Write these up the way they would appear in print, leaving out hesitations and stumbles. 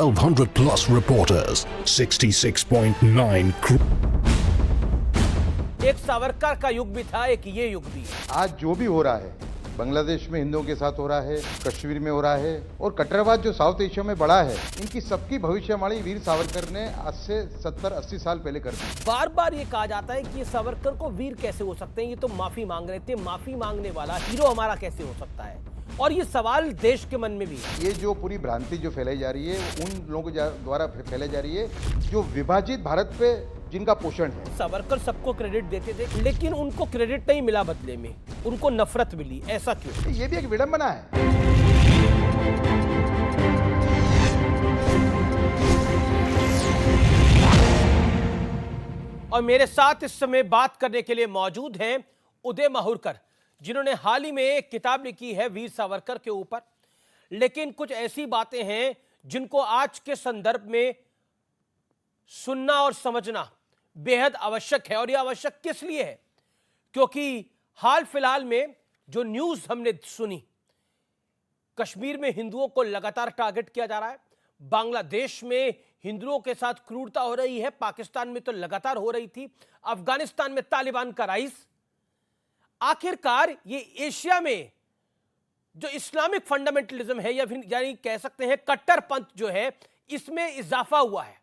1200 plus reporters, 66.9 एक सावरकर का युग भी था, एक ये युग भी है। आज जो भी हो रहा है बांग्लादेश में हिंदुओं के साथ हो रहा है, कश्मीर में हो रहा है और कट्टरवाद जो साउथ एशिया में बढ़ा है, इनकी सबकी भविष्यवाणी वीर सावरकर ने आज से 70-80 साल पहले कर दी। बार बार ये कहा जाता है कि ये सावरकर को वीर कैसे हो सकते हैं, ये तो माफी मांग रहे थे, माफी मांगने वाला हीरो हमारा कैसे हो सकता है? और ये सवाल देश के मन में भी है। ये जो पूरी भ्रांति जो फैलाई जा रही है उन लोगों द्वारा फैलाई जा रही है जो विभाजित भारत पे जिनका पोषण है। सावरकर सबको क्रेडिट देते थे, लेकिन उनको क्रेडिट नहीं मिला, बदले में उनको नफरत मिली। ऐसा क्यों? ये भी एक विडंबना है। और मेरे साथ इस समय बात करने के लिए मौजूद हैं उदय माहुरकर, जिन्होंने हाल ही में एक किताब लिखी है वीर सावरकर के ऊपर। लेकिन कुछ ऐसी बातें हैं जिनको आज के संदर्भ में सुनना और समझना बेहद आवश्यक है। और यह आवश्यक किस लिए है? क्योंकि हाल फिलहाल में जो न्यूज़ हमने सुनी, कश्मीर में हिंदुओं को लगातार टारगेट किया जा रहा है, बांग्लादेश में हिंदुओं के साथ क्रूरता हो रही है, पाकिस्तान में तो लगातार हो रही थी, अफगानिस्तान में तालिबान का राइज। आखिरकार ये एशिया में जो इस्लामिक फंडामेंटलिज्म है या फिर यानी कह सकते हैं कट्टरपंथ जो है, इसमें इजाफा हुआ है।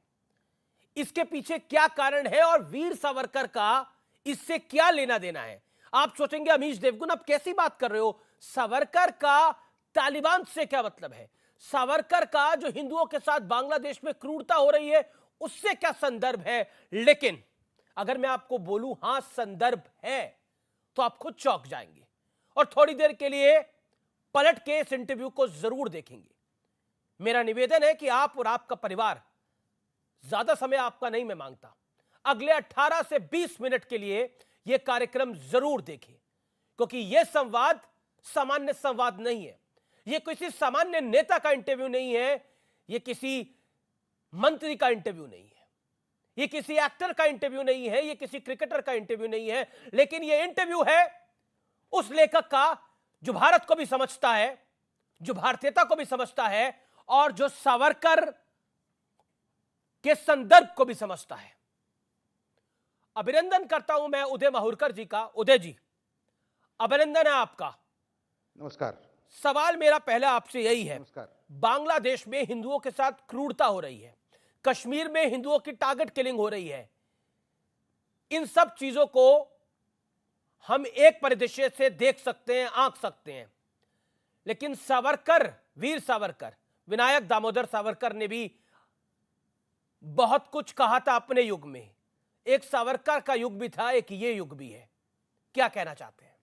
इसके पीछे क्या कारण है और वीर सावरकर का इससे क्या लेना देना है? आप सोचेंगे अमीश देवगुन आप कैसी बात कर रहे हो, सावरकर का तालिबान से क्या मतलब है? सावरकर का जो हिंदुओं के साथ बांग्लादेश में क्रूरता हो रही है उससे क्या संदर्भ है? लेकिन अगर मैं आपको बोलूं हां संदर्भ है, तो आप खुद चौंक जाएंगे और थोड़ी देर के लिए पलट के इस इंटरव्यू को जरूर देखेंगे। मेरा निवेदन है कि आप और आपका परिवार, ज्यादा समय आपका नहीं मैं मांगता, अगले 18 से 20 मिनट के लिए यह कार्यक्रम जरूर देखें, क्योंकि यह संवाद सामान्य संवाद नहीं है, यह किसी सामान्य नेता का इंटरव्यू नहीं है, यह किसी मंत्री का इंटरव्यू नहीं है, यह किसी एक्टर का इंटरव्यू नहीं है, यह किसी क्रिकेटर का इंटरव्यू नहीं है, लेकिन यह इंटरव्यू है उस लेखक का जो भारत को भी समझता है, जो भारतीयता को भी समझता है और जो सावरकर के संदर्भ को भी समझता है। अभिनंदन करता हूं मैं उदय माहुरकर जी का। उदय जी, अभिनंदन है आपका। नमस्कार। सवाल मेरा पहला आपसे यही है, नमस्कार। बांग्लादेश में हिंदुओं के साथ क्रूरता हो रही है, कश्मीर में हिंदुओं की टारगेट किलिंग हो रही है, इन सब चीजों को हम एक परिदृश्य से देख सकते हैं, आंक सकते हैं, लेकिन सावरकर, वीर सावरकर, विनायक दामोदर सावरकर ने भी बहुत कुछ कहा था अपने युग में। एक सावरकर का युग भी था, एक ये युग भी है। क्या कहना चाहते हैं?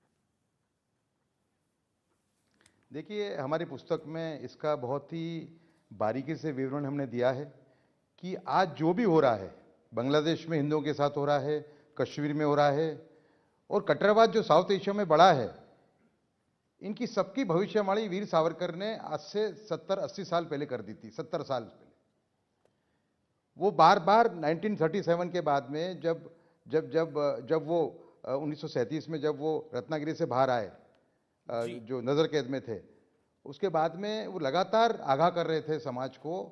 देखिए, हमारी पुस्तक में इसका बहुत ही बारीकी से विवरण हमने दिया है कि आज जो भी हो रहा है, बांग्लादेश में हिंदुओं के साथ हो रहा है, कश्मीर में हो रहा है और कट्टरवाद जो साउथ एशिया में बढ़ा है, इनकी सबकी भविष्यवाणी वीर सावरकर ने आज से 70-80 साल पहले कर दी थी। 70 साल पहले वो बार बार 1937 के बाद में जब वो 1937 में जब वो रत्नागिरी से बाहर आए, जो नजर कैद में थे, उसके बाद में वो लगातार आगाह कर रहे थे समाज को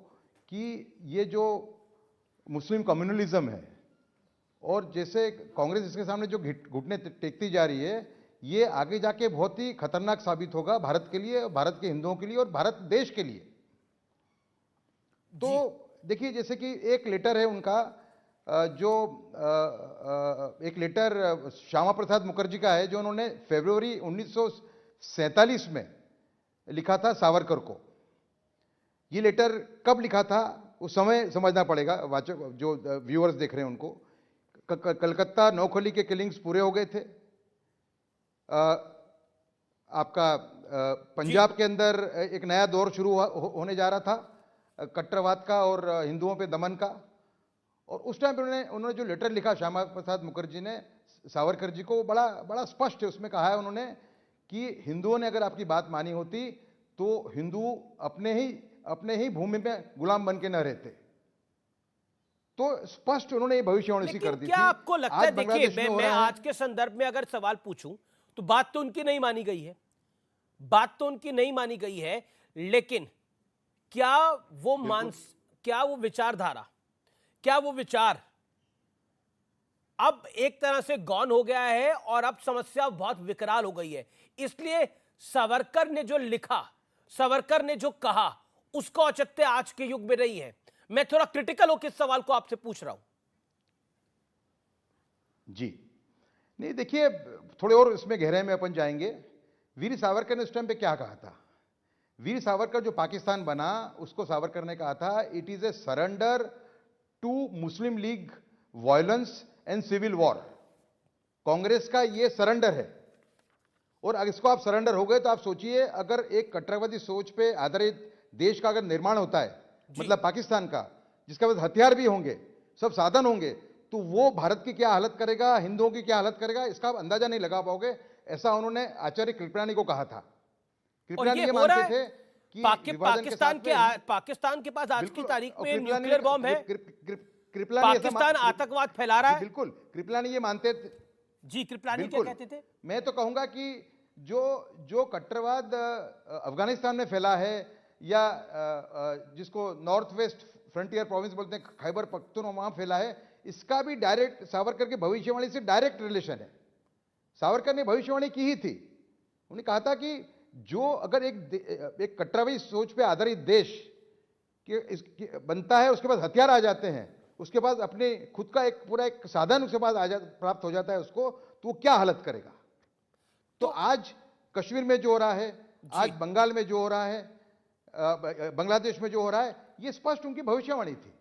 कि ये जो मुस्लिम कम्युनलिज्म है और जैसे कांग्रेस इसके सामने जो घुटने टेकती जा रही है, ये आगे जाके बहुत ही खतरनाक साबित होगा भारत के लिए, भारत के हिंदुओं के लिए और भारत देश के लिए। तो देखिए, जैसे कि एक लेटर है उनका, जो एक लेटर श्यामा प्रसाद मुखर्जी का है, जो उन्होंने फरवरी 1947 में लिखा था सावरकर को। ये लेटर कब लिखा था उस समय समझना पड़ेगा, वाचक जो व्यूअर्स देख रहे हैं उनको। कलकत्ता नौखली के किलिंग्स पूरे हो गए थे, आपका पंजाब के अंदर एक नया दौर शुरू होने जा रहा था कट्टरवाद का और हिंदुओं पे दमन का। और उस टाइम पे उन्होंने जो लेटर लिखा श्यामा प्रसाद मुखर्जी ने सावरकर जी को, बड़ा स्पष्ट है। उसमें कहा है उन्होंने कि हिंदुओं ने अगर आपकी बात मानी होती तो हिंदू अपने ही भूमि में गुलाम बन के न रहते। तो स्पष्ट उन्होंने ये भविष्यवाणी सी कर दी थी। क्या आपको लगता है, देखिए मैं आज के संदर्भ में अगर सवाल पूछूं तो बात तो उनकी नहीं मानी गई है, बात तो उनकी नहीं मानी गई है, लेकिन क्या वो क्या वो विचारधारा, क्या वो विचार अब एक तरह से गौन हो गया है और अब समस्या बहुत विकराल हो गई है। इसलिए सावरकर ने जो लिखा, सावरकर ने जो कहा, उसका औचित्य आज के युग में नहीं है। मैं थोड़ा क्रिटिकल होकर इस सवाल को आपसे पूछ रहा हूं। जी नहीं, देखिए थोड़े और इसमें गहराई में अपन जाएंगे। वीर सावरकर ने उस टाइम पे क्या कहा था? वीर सावरकर जो पाकिस्तान बना, उसको सावरकर ने कहा था, it is a surrender to Muslim League violence and civil war. Congress का ये सरेंडर है। और अगर इसको आप सरेंडर हो गए तो आप सोचिए, अगर एक कट्टरवादी सोच पे आधारित देश का अगर निर्माण होता है, मतलब पाकिस्तान का, जिसके पास हथियार भी होंगे, सब साधन होंगे, तो वो भारत की क्या हालत करेगा, हिंदुओं की क्या हालत करेगा, इसका आप अंदाजा नहीं लगा पाओगे। ऐसा उन्होंने आचार्य कृपलानी को कहा था। कृपलानी ये मानते थे कि पाकिस्तान के पास आज की तारीख में न्यूक्लियर बॉम्ब है, पाकिस्तान आतंकवाद फैला रहा है। बिल्कुल, कृपलानी ये मानते थे। जी, कृपलानी क्या कहते थे? मैं तो कहूंगा कि जो कट्टरवाद अफगानिस्तान में फैला है, या जिसको नॉर्थ वेस्ट फ्रंटियर प्रोविंस बोलते हैं, खैबर पख्तूनख्वा, वहां फैला है, इसका भी डायरेक्ट सावरकर की भविष्यवाणी से डायरेक्ट रिलेशन है। सावरकर ने भविष्यवाणी की ही थी। उन्होंने कहा था कि जो अगर एक कट्टरवादी सोच पे आधारित देश बनता है, उसके पास हथियार आ जाते हैं, उसके पास अपने खुद का एक पूरा एक साधन उसके पास प्राप्त हो जाता है उसको, तो वो क्या हालत करेगा। तो आज कश्मीर में जो हो रहा है, आज बंगाल में जो हो रहा है, बांग्लादेश में जो हो रहा है, ये स्पष्ट उनकी भविष्यवाणी थी।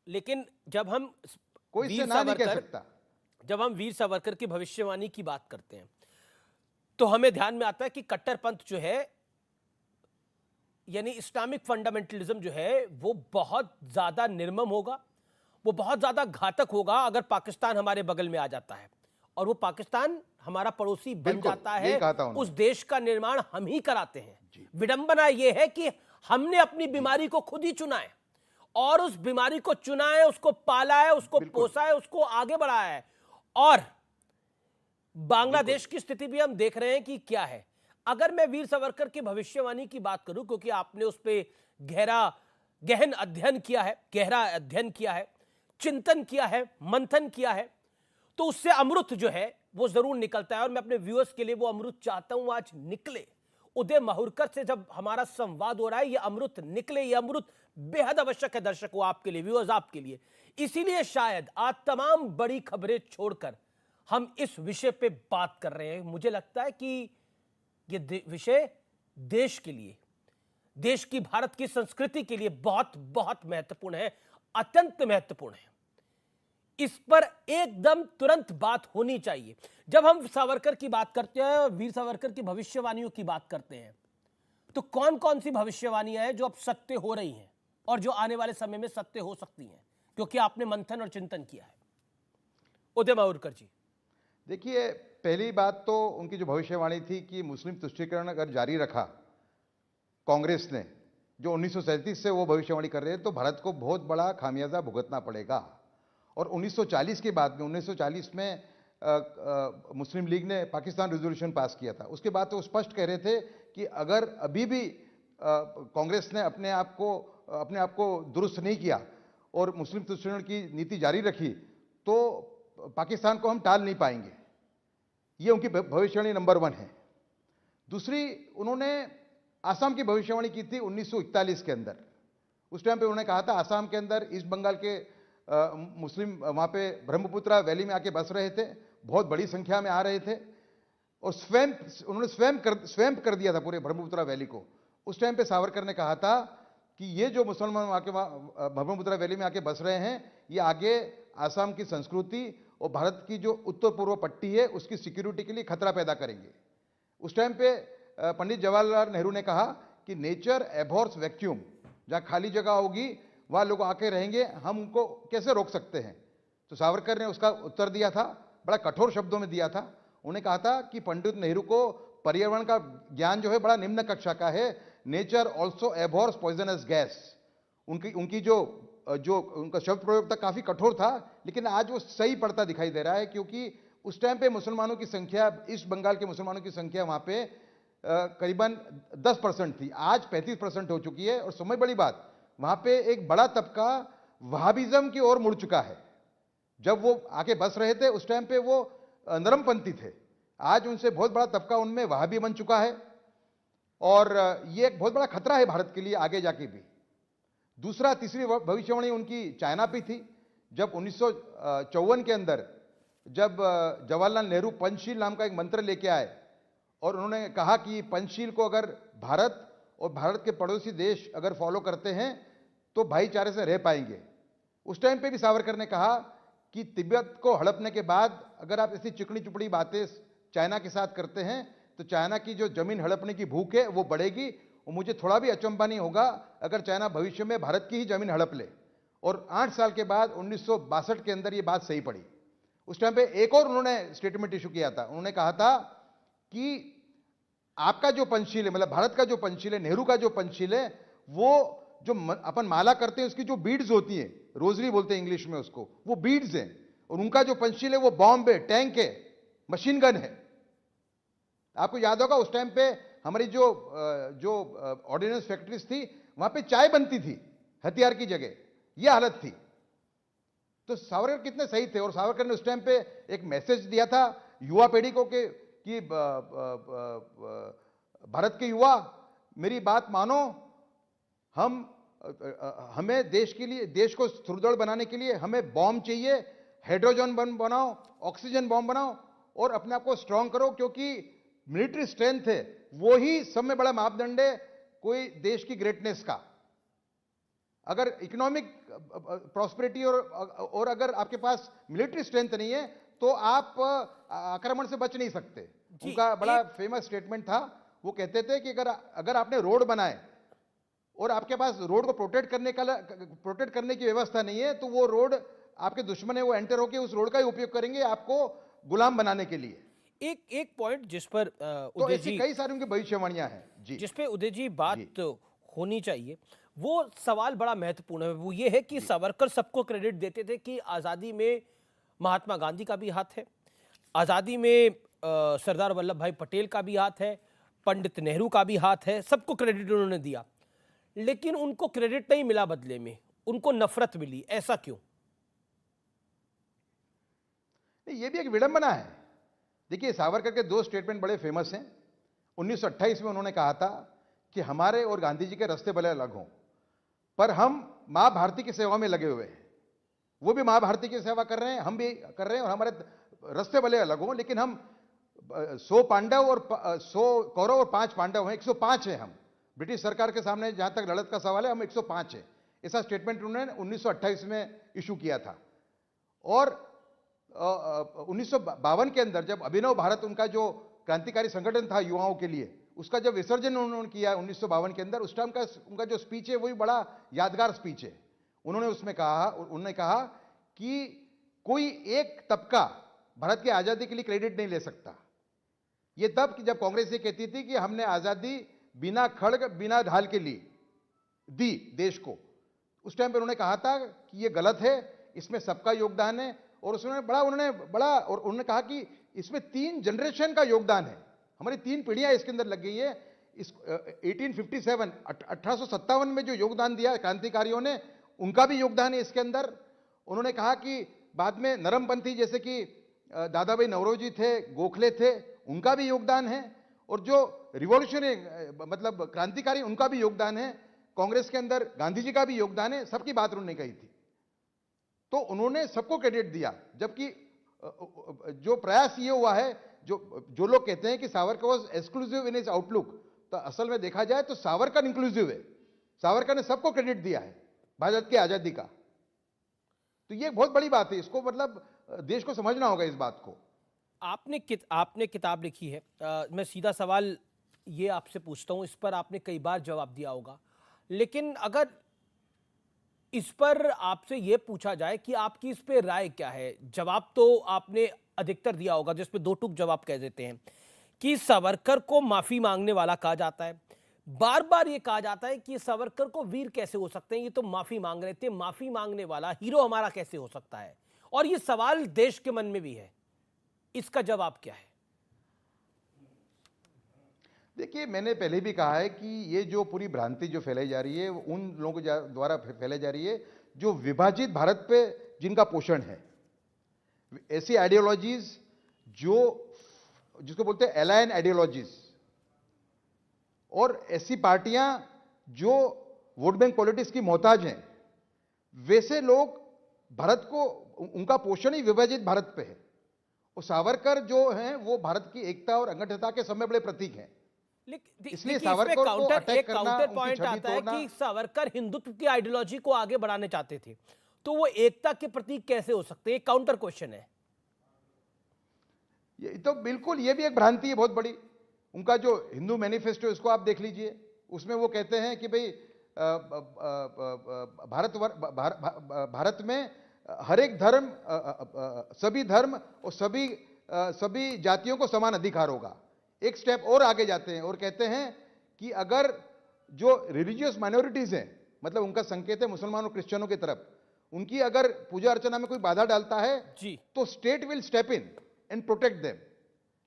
लेकिन जब हम कोई इससे ना नहीं कह सकता, जब हम वीर सावरकर की भविष्यवाणी की बात करते हैं, तो हमें ध्यान में आता है कि कट्टरपंथ जो है, यानी इस्लामिक फंडामेंटलिज्म जो है, वो बहुत ज्यादा निर्मम होगा, वो बहुत ज्यादा घातक होगा अगर पाकिस्तान हमारे बगल में आ जाता है और वो पाकिस्तान हमारा पड़ोसी बन जाता है। उस देश का निर्माण हम ही कराते हैं। विडंबना यह है कि हमने अपनी बीमारी को खुद ही चुना है और उस बीमारी को चुना है, उसको पाला है, उसको पोसा है, उसको आगे बढ़ाया है। और बांग्लादेश की स्थिति भी हम देख रहे हैं कि क्या है। अगर मैं वीर सावरकर की भविष्यवाणी की बात करूं, क्योंकि आपने उस पर गहन अध्ययन किया है, गहरा अध्ययन किया है, चिंतन किया है, मंथन किया है, तो उससे अमृत जो है वो जरूर निकलता है। और मैं अपने व्यूअर्स के लिए वो अमृत चाहता हूं आज निकले। उदय माहुरकर से जब हमारा संवाद हो रहा है, ये अमृत निकले, ये अमृत बेहद आवश्यक है दर्शकों, आपके लिए, व्यूअर्स, आपके लिए। इसीलिए शायद आज तमाम बड़ी खबरें छोड़कर हम इस विषय पे बात कर रहे हैं। मुझे लगता है कि ये विषय देश के लिए, देश की, भारत की संस्कृति के लिए बहुत बहुत महत्वपूर्ण है, अत्यंत महत्वपूर्ण है। इस पर एकदम तुरंत बात होनी चाहिए। जब हम सावरकर की बात करते हैं, वीर सावरकर की भविष्यवाणियों की बात करते हैं, तो कौन कौन सी भविष्यवाणियां हैं जो अब सत्य हो रही हैं और जो आने वाले समय में सत्य हो सकती हैं, क्योंकि आपने मंथन और चिंतन किया है। उदय माहुरकर जी, देखिए, पहली बात तो उनकी जो भविष्यवाणी थी कि मुस्लिम तुष्टीकरण अगर जारी रखा कांग्रेस ने, जो 1937 से वो भविष्यवाणी कर रहे हैं, तो भारत को बहुत बड़ा खामियाजा भुगतना पड़ेगा। और 1940 के बाद में, 1940 में मुस्लिम लीग ने पाकिस्तान रेजोल्यूशन पास किया था। उसके बाद तो स्पष्ट कह रहे थे कि अगर अभी भी कांग्रेस ने अपने आप को दुरुस्त नहीं किया और मुस्लिम तुष्टीकरण की नीति जारी रखी, तो पाकिस्तान को हम टाल नहीं पाएंगे। ये उनकी भविष्यवाणी नंबर 1 है। दूसरी, उन्होंने आसाम की भविष्यवाणी की थी 1941 के अंदर। उस टाइम पे उन्होंने कहा था, आसाम के अंदर ईस्ट बंगाल के मुस्लिम वहाँ पे ब्रह्मपुत्रा वैली में आके बस रहे थे, बहुत बड़ी संख्या में आ रहे थे, और उन्होंने स्वयं कर दिया था पूरे ब्रह्मपुत्रा वैली को। उस टाइम पे सावरकर ने कहा था कि ये जो मुसलमान आके ब्रह्मपुत्रा वैली में आके बस रहे हैं, ये आगे आसाम की संस्कृति और भारत की जो उत्तर पूर्व पट्टी है उसकी सिक्योरिटी के लिए खतरा पैदा करेंगे। उस टाइम पे पंडित जवाहरलाल नेहरू ने कहा कि नेचर एबॉर्स वैक्यूम, जहाँ खाली जगह होगी वहाँ लोग आके रहेंगे, हम उनको कैसे रोक सकते हैं। तो सावरकर ने उसका उत्तर दिया था, बड़ा कठोर शब्दों में दिया था। उन्हें कहा था कि पंडित नेहरू को पर्यावरण का ज्ञान जो है बड़ा निम्न कक्षा का है। Nature also absorbs poisonous gas. उनकी जो उनका शब्द प्रयोग था काफी कठोर था, लेकिन आज वो सही पड़ता दिखाई दे रहा है, क्योंकि उस टाइम पे मुसलमानों की संख्या, ईस्ट बंगाल के मुसलमानों की संख्या वहां पे करीबन 10% थी, आज 35% हो चुकी है। और समय बड़ी बात, वहां पे एक बड़ा तबका वहाबिज्म की ओर मुड़ चुका है। जब वो आके बस रहे थे उस टाइम पे वो नरमपंथी थे, आज उनसे बहुत बड़ा तबका उनमें वहाबी बन चुका है और ये एक बहुत बड़ा खतरा है भारत के लिए आगे जाके भी। दूसरा, तीसरी भविष्यवाणी उनकी चाइना पे थी। जब 1954 के अंदर जब जवाहरलाल नेहरू पंचशील नाम का एक मंत्र लेके आए और उन्होंने कहा कि पंचशील को अगर भारत और भारत के पड़ोसी देश अगर फॉलो करते हैं तो भाईचारे से रह पाएंगे। उस टाइम पे भी सावरकर ने कहा कि तिब्बत को हड़पने के बाद अगर आप ऐसी चिकनी चुपड़ी बातें चाइना के साथ करते हैं तो चाइना की जो जमीन हड़पने की भूख है वो बढ़ेगी और मुझे थोड़ा भी अचंभा नहीं होगा अगर चाइना भविष्य में भारत की ही जमीन हड़प ले। और 8 साल के बाद 1962 के अंदर ये बात सही पड़ी। उस टाइम पे एक और उन्होंने स्टेटमेंट इशू किया था। उन्होंने कहा था कि आपका जो पंचशील है, मतलब भारत का जो पंचशील है, नेहरू का जो पंचशील है, वो जो अपन माला करते हैं उसकी जो बीड्स होती हैं, रोजरी बोलते हैं इंग्लिश में उसको, वो बीड्स हैं, और उनका जो पंचशील है वो बॉम्ब है, टैंक है, मशीन गन है। आपको याद होगा उस टाइम पे हमारी जो ऑर्डिनेंस फैक्ट्रीज थी वहां पे चाय बनती थी हथियार की जगह, यह हालत थी। तो सावरकर कितने सही थे। और सावरकर ने उस टाइम पे एक मैसेज दिया था युवा पीढ़ी को कि भारत के युवा मेरी बात मानो, हमें देश के लिए, देश को सुदृढ़ बनाने के लिए हमें बॉम्ब चाहिए, हाइड्रोजन बम बनाओ, ऑक्सीजन बॉम्ब बनाओ और अपने आप को स्ट्रांग करो, क्योंकि मिलिट्री स्ट्रेंथ है वो ही सब में बड़ा मापदंड है कोई देश की ग्रेटनेस का। अगर इकोनॉमिक प्रॉस्पेरिटी और अगर आपके पास मिलिट्री स्ट्रेंथ नहीं है तो आप आक्रमण से बच नहीं सकते। उनका बड़ा फेमस स्टेटमेंट था, वो कहते थे कि अगर आपने रोड बनाए और आपके पास रोड को प्रोटेक्ट करने की व्यवस्था नहीं है तो वो रोड आपके दुश्मन है, वो एंटर होकर उस रोड का ही उपयोग करेंगे आपको गुलाम बनाने के लिए। एक पॉइंट जिस पर तो उदय ऐसी जी, कई सारी उनकी भविष्यवाणियां हैं जी, जिस पे उदय जी बात होनी चाहिए, वो सवाल बड़ा महत्वपूर्ण है। वो ये है कि सावरकर सबको क्रेडिट देते थे कि आज़ादी में महात्मा गांधी का भी हाथ है, आज़ादी में सरदार वल्लभ भाई पटेल का भी हाथ है, पंडित नेहरू का भी हाथ है, सबको क्रेडिट उन्होंने दिया। लेकिन उनको क्रेडिट नहीं मिला, बदले में उनको नफरत मिली। ऐसा क्यों? ये भी एक विडंबना है। देखिए, सावरकर के 2 स्टेटमेंट बड़े फेमस हैं। 1928 में उन्होंने कहा था कि हमारे और गांधी जी के रास्ते भले अलग हों पर हम मां भारती की सेवा में लगे हुए हैं। वो भी मां भारती की सेवा कर रहे हैं, हम भी कर रहे हैं, और हमारे रास्ते भले अलग हों लेकिन हम 100 पांडव और 100 कौरव और 5 पांडव हैं, 105 हैं हम। ब्रिटिश सरकार के सामने जहां तक लड़त का सवाल है, हम 105 हैं। ऐसा स्टेटमेंट उन्होंने 1928 में इशू किया था। और 1952 के अंदर जब अभिनव भारत उनका जो क्रांतिकारी संगठन था युवाओं के लिए, उसका जब विसर्जन उन्होंने किया 1952 के अंदर, उस टाइम का उनका जो स्पीच है वही बड़ा यादगार स्पीच है। उन्होंने कहा कि कोई एक तबका भारत की आजादी के लिए क्रेडिट नहीं ले सकता। यह तब कि जब कांग्रेस ये कहती थी कि हमने आजादी बिना खड़ग बिना ढाल के लिए दी देश को। उस टाइम पर उन्होंने कहा था कि यह गलत है, इसमें सबका योगदान है। और उन्होंने कहा कि इसमें 3 जनरेशन का योगदान है, हमारी 3 पीढ़ियां इसके अंदर लग गई है। 1857 में जो योगदान दिया क्रांतिकारियों ने, उनका भी योगदान है इसके अंदर। उन्होंने कहा कि बाद में नरमपंथी जैसे कि दादा भाई नौरोजी थे, गोखले थे, उनका भी योगदान है। और जो रिवॉल्यूशनरी मतलब क्रांतिकारी, उनका भी योगदान है। कांग्रेस के अंदर गांधी जी का भी योगदान है। सबकी बात उन्होंने कही थी, तो उन्होंने सबको क्रेडिट दिया। जबकि जो प्रयास ये हुआ है, जो लोग कहते हैं कि Savarkar was exclusive in his outlook, तो असल में देखा जाए तो सावरकर इंक्लूसिव है। सावरकर ने सबको क्रेडिट दिया है भारत की आजादी का। तो ये एक बहुत बड़ी बात है, इसको मतलब देश को समझना होगा इस बात को। आपने किताब लिखी है, मैं सीधा सवाल ये आपसे पूछता हूं, इस पर आपने कई बार जवाब दिया होगा, लेकिन अगर इस पर आपसे यह पूछा जाए कि आपकी इस पे राय क्या है, जवाब तो आपने अधिकतर दिया होगा, जिसपे 2 टूक जवाब कह देते हैं कि सावरकर को माफी मांगने वाला कहा जाता है। बार बार ये कहा जाता है कि सावरकर को वीर कैसे हो सकते हैं, ये तो माफी मांग रहे थे, माफी मांगने वाला हीरो हमारा कैसे हो सकता है। और ये सवाल देश के मन में भी है, इसका जवाब क्या है? देखिए, मैंने पहले भी कहा है कि ये जो पूरी भ्रांति जो फैलाई जा रही है वो उन लोगों द्वारा फैलाई जा रही है जो विभाजित भारत पे जिनका पोषण है। ऐसी आइडियोलॉजीज जिसको बोलते हैं एलायन आइडियोलॉजीज, और ऐसी पार्टियां जो वोट बैंक पॉलिटिक्स की मोहताज हैं, वैसे लोग भारत को, उनका पोषण ही विभाजित भारत पे है। और सावरकर जो हैं वो भारत की एकता और अखंडता के सबसे बड़े प्रतीक हैं। इसलिए सावरकर को अटैक करना, काउंटर पॉइंट आता है कि सावरकर हिंदुत्व की आइडियोलॉजी को आगे बढ़ाने चाहते थे, तो वो एकता के प्रतीक कैसे हो सकते हैं? काउंटर क्वेश्चन है। ये तो बिल्कुल, ये भी एक भ्रांति है बहुत बड़ी। उनका जो हिंदू मैनिफेस्टो, इसको आप देख लीजिए, उसमें वो कहते हैं कि भाई भारत में हर एक धर्म, सभी धर्म और सभी जातियों को समान अधिकार होगा। एक स्टेप और आगे जाते हैं और कहते हैं कि अगर जो रिलीजियस माइनॉरिटीज हैं, मतलब उनका संकेत है मुसलमान और क्रिश्चियनों की तरफ, उनकी अगर पूजा अर्चना में कोई बाधा डालता है जी, तो state will step in and protect them.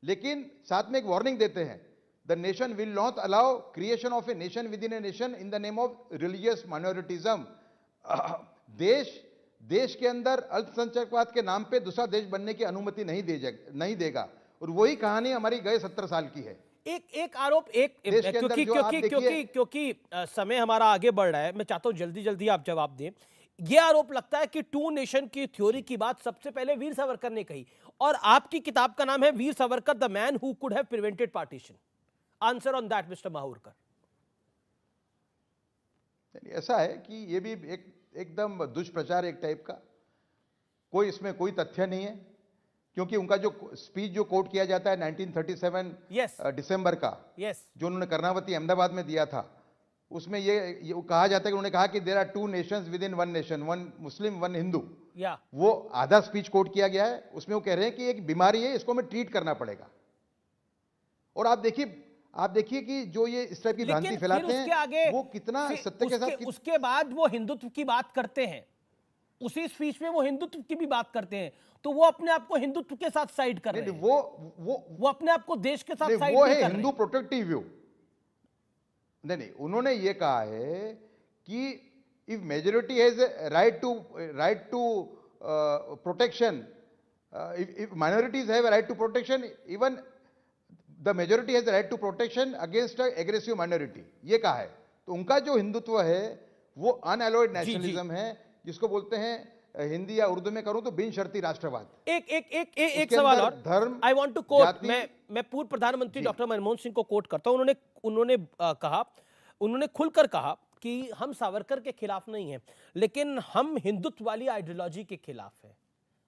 लेकिन साथ में एक वार्निंग देते हैं, the nation will not allow creation of a nation within a nation in the name of religious minoritism. देश के अंदर अल्पसंख्यकवाद के नाम पे दूसरा देश बनने की अनुमति नहीं देगा। और वही कहानी हमारी गए 17 साल की है। एक आरोप, क्योंकि समय हमारा आगे बढ़ रहा है, मैं चाहता हूं जल्दी जल्दी आप जवाब दें। ये आरोप लगता है कि टू नेशन की थ्योरी की बात सबसे पहले वीर सावरकर ने कही, और आपकी किताब का नाम है Veer Savarkar, the man who could have prevented partition. Answer on that mister Mahurkar. ऐसा है कि ये भी एकदम दुष्प्रचार एक टाइप का, कोई इसमें कोई तथ्य नहीं है। क्योंकि उनका जो स्पीच जो कोट किया जाता है 1937 दिसंबर का, जो उन्होंने कर्णावती अहमदाबाद में दिया था, उसमें ये कहा जाता है कि उन्होंने कहा कि there are two nations within one nation, one Muslim one Hindu. वो आधा स्पीच कोट किया गया है, उसमें वो कह रहे हैं कि एक बीमारी है, इसको हमें ट्रीट करना पड़ेगा। और आप देखिए कि जो ये इस टाइप की भ्रांति फैलाते हैं वो कितना सत्य के साथ। उसके बाद वो हिंदुत्व की बात करते हैं, उसी स्पीच में वो हिंदुत्व की भी बात करते हैं, तो वो अपने आप को हिंदुत्व के साथ साइड कर रहे हैं। वो अपने आप को देश के साथ साइड वो है हिंदू प्रोटेक्टिव व्यू। नहीं, उन्होंने ये कहा है कि if majority has right to protection, if minorities have right to protection, even the majority has right to protection against aggressive minority, ये कहा है। तो उनका जो हिंदुत्व है वो अनअलॉयड नेशनलिज्म है, जिसको बोलते हैं हिंदी या उर्दू में करूं तो बिन शर्ती राष्ट्रवाद। एक सवाल और, धर्म, आई वांट टू कोट, मैं पूर्व प्रधानमंत्री डॉक्टर मनमोहन सिंह को कोट करता हूं। उन्होंने खुलकर कहा कि हम सावरकर के खिलाफ नहीं हैं, लेकिन हम हिंदुत्व वाली आइडियोलॉजी के खिलाफ हैं।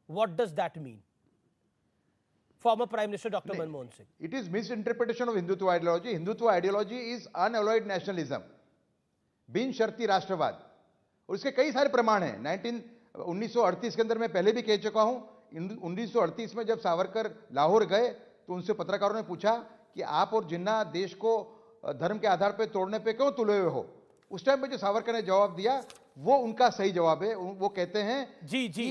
What does that mean? Former prime minister doctor Manmohan Singh. It is misinterpretation of Hindutva ideology. Hindutva ideology is unalloyed nationalism, बिन शर्ती राष्ट्रवाद, और इसके कई सारे प्रमाण हैं। 1938 के अंदर मैं पहले भी कह चुका हूं, 1938 में जब सावरकर लाहौर गए तो उनसे पत्रकारों ने पूछा कि आप और जिन्ना देश को धर्म के आधार पर तोड़ने पे क्यों तुले हुए हो। उस टाइम पे जो सावरकर ने जवाब दिया वो उनका सही जवाब है। वो कहते हैं कि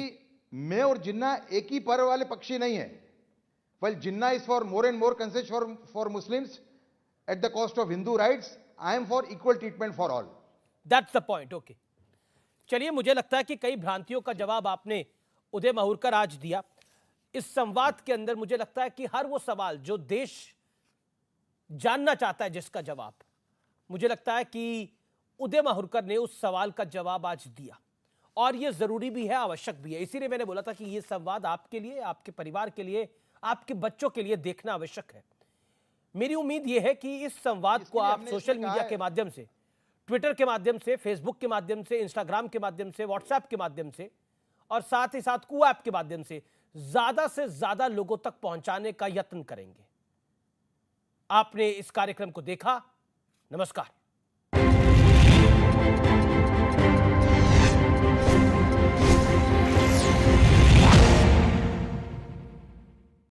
मैं और जिन्ना एक ही पर्व वाले पक्षी नहीं है। While Jinnah is for more and more concession for Muslims at the cost of Hindu rights, I am for equal treatment for all. That's the point. Okay. चलिए, मुझे लगता है कि कई भ्रांतियों का जवाब आपने उदय माहूरकर आज दिया। इस संवाद के अंदर मुझे लगता है कि हर वो सवाल जो देश जानना चाहता है, जिसका जवाब, मुझे लगता है कि उदय माहूरकर ने उस सवाल का जवाब आज दिया, और ये जरूरी भी है, आवश्यक भी है। इसीलिए मैंने बोला था कि ये संवाद आपके लिए, आपके परिवार के लिए, आपके बच्चों के लिए देखना आवश्यक है। मेरी उम्मीद यह है कि इस संवाद को आप सोशल मीडिया के माध्यम से, ट्विटर के माध्यम से, फेसबुक के माध्यम से, इंस्टाग्राम के माध्यम से, व्हाट्सएप के माध्यम से, और साथ ही साथ कू ऐप के माध्यम से ज्यादा से ज्यादा लोगों तक पहुंचाने का यत्न करेंगे। आपने इस कार्यक्रम को देखा। नमस्कार।